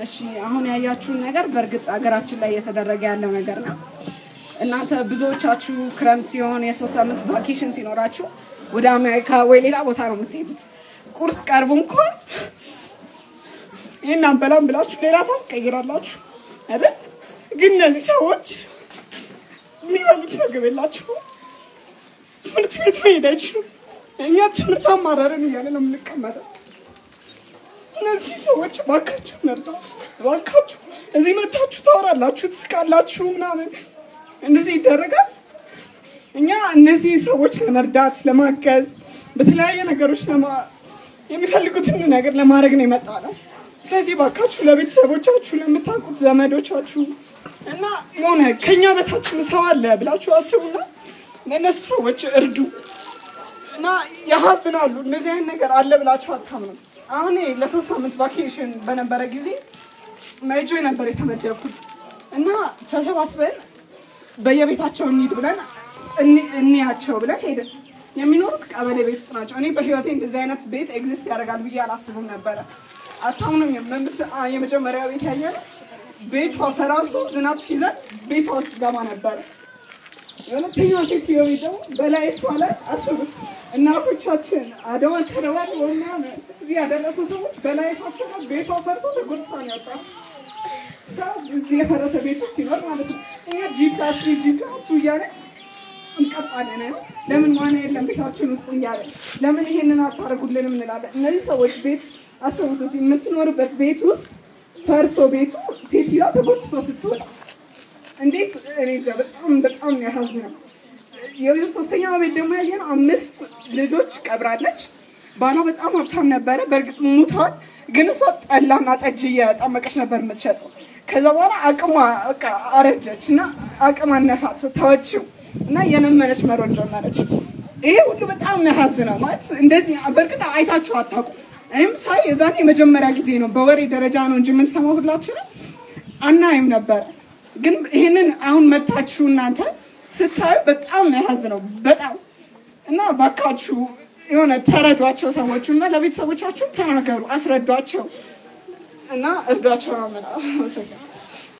እሺ አሁን ያያችሁን ነገር በርግጥ አገራችን ላይ የተደረገ ያለው ነገር ነው እናንተ ብዙዎቻችሁ ክረምት ሲሆን የ3 ሳምንት ቫኬሽን ሲኖራችሁ ወደ አሜሪካ ወይ ሌላ ቦታ ነው የምትሄዱት ቁርስ ቀርቡ እንኳን ይሄን በላም ብላችሁ ሌላ ታስቀይራላችሁ አይደል ግን እነዚህ ሰዎች የሚበሉት ምግብ የላችሁ ትምህርት ቤት ሄዳችሁ እኛ ትምህርት አማራረን እያለ ነው የምንቀመጠው እነዚህ ሰዎች ባካችሁ መርጠው ባካችሁ እዚህ መታችሁ ታወራላችሁ ትስቃላችሁ ምናምን እንደዚህ ይደረጋል እኛ እነዚህ ሰዎች ለመርዳት ለማገዝ በተለያየ ነገሮች የሚፈልጉትን ነገር ለማድረግ ነው የመጣነው ስለዚህ ባካችሁ ለቤተሰቦቻችሁ ለምታውቁት ዘመዶቻችሁ እና የሆነ ከኛ በታች ሰው አለ ብላችሁ አስቡና ለነሱ ሰዎች እርዱ እና ያሐዝናሉ እንደዚህ አይነት ነገር አለ ብላችሁ አታምኑ አሁን ለ3 ሳምንት ቫኬሽን በነበረ ጊዜ ማይጆ ነበር የተመደብኩት እና ተሰባስበን በየቤታቸው እንሂድ ብለን እንያቸው ብለን ሄደን የሚኖሩት ቀበሌ ቤት ውስጥ ናቸው እኔ በህይወቴ እንደዚህ አይነት ቤት ኤግዚስት ያደርጋል ብዬ አላስብም ነበር አታውንም የመጀመሪያው ቤት ያየነው ቤቷ ፈራርሶ ዝናብ ሲዘን ቤቷ ውስጥ ገባ ነበር የሁለተኛው ሴትዮ ደግሞ በላይቷ ላይ አስቡት እናቶቻችን አድዋ ተረዋል ወና እዚህ ያደረሱ ሰዎች በላይታቸው ቤቷ ፈርሶ ተጎድተው ነው ያጣው ሰው እዚህ የፈረሰ ቤት ሲኖር ማለት ነው እኛ ጂፕላስ እያለ እንቀጣለን ለምን ማን የለም ቤታችን ውስጥ እያለ ለምን ይሄንን አታረጉልንም እንላለን እነዚህ ሰዎች ቤት አስቡት እዚህ የምትኖርበት ቤት ውስጥ ፈርሶ ቤቱ ሴትዮዋ ተጎድቶ ስትወጣ እንዴት እኔ በጣም ያሳዝናል የሶስተኛው ቤት ደግሞ ያየነው 5 ልጆች ቀብራለች ባሏ በጣም ሀብታም ነበር በርግጥ ሙቷል ግን እሷ ጠላና ጠጅ እየጠመቀች ነበር የምትሸጠው ከዛ በኋላ አቅሟ በቃ አረጀችና አቅሟ አነሳት ተወችው እና የነመነች መሮጥ ጀመረች ይሄ ሁሉ በጣም ያሳዝናል ማለት እንደዚህ በርግጥ አይታችሁ አታውቁ እኔም ሳይ የዛኔ የመጀመሪያ ጊዜ ነው በወሬ ደረጃ ነው እንጂ ምን ሰማው ሁላችን አናይም ነበር ግን ይሄንን አሁን መታችሁ እናንተ ስታዩ በጣም ያሳዝነው በጣም እና ባካችሁ የሆነ ተረዷቸው ሰዎችና ለቤተሰቦቻችሁ ተናገሩ አስረዷቸው እና እርዷቸው ነው ማለት ነው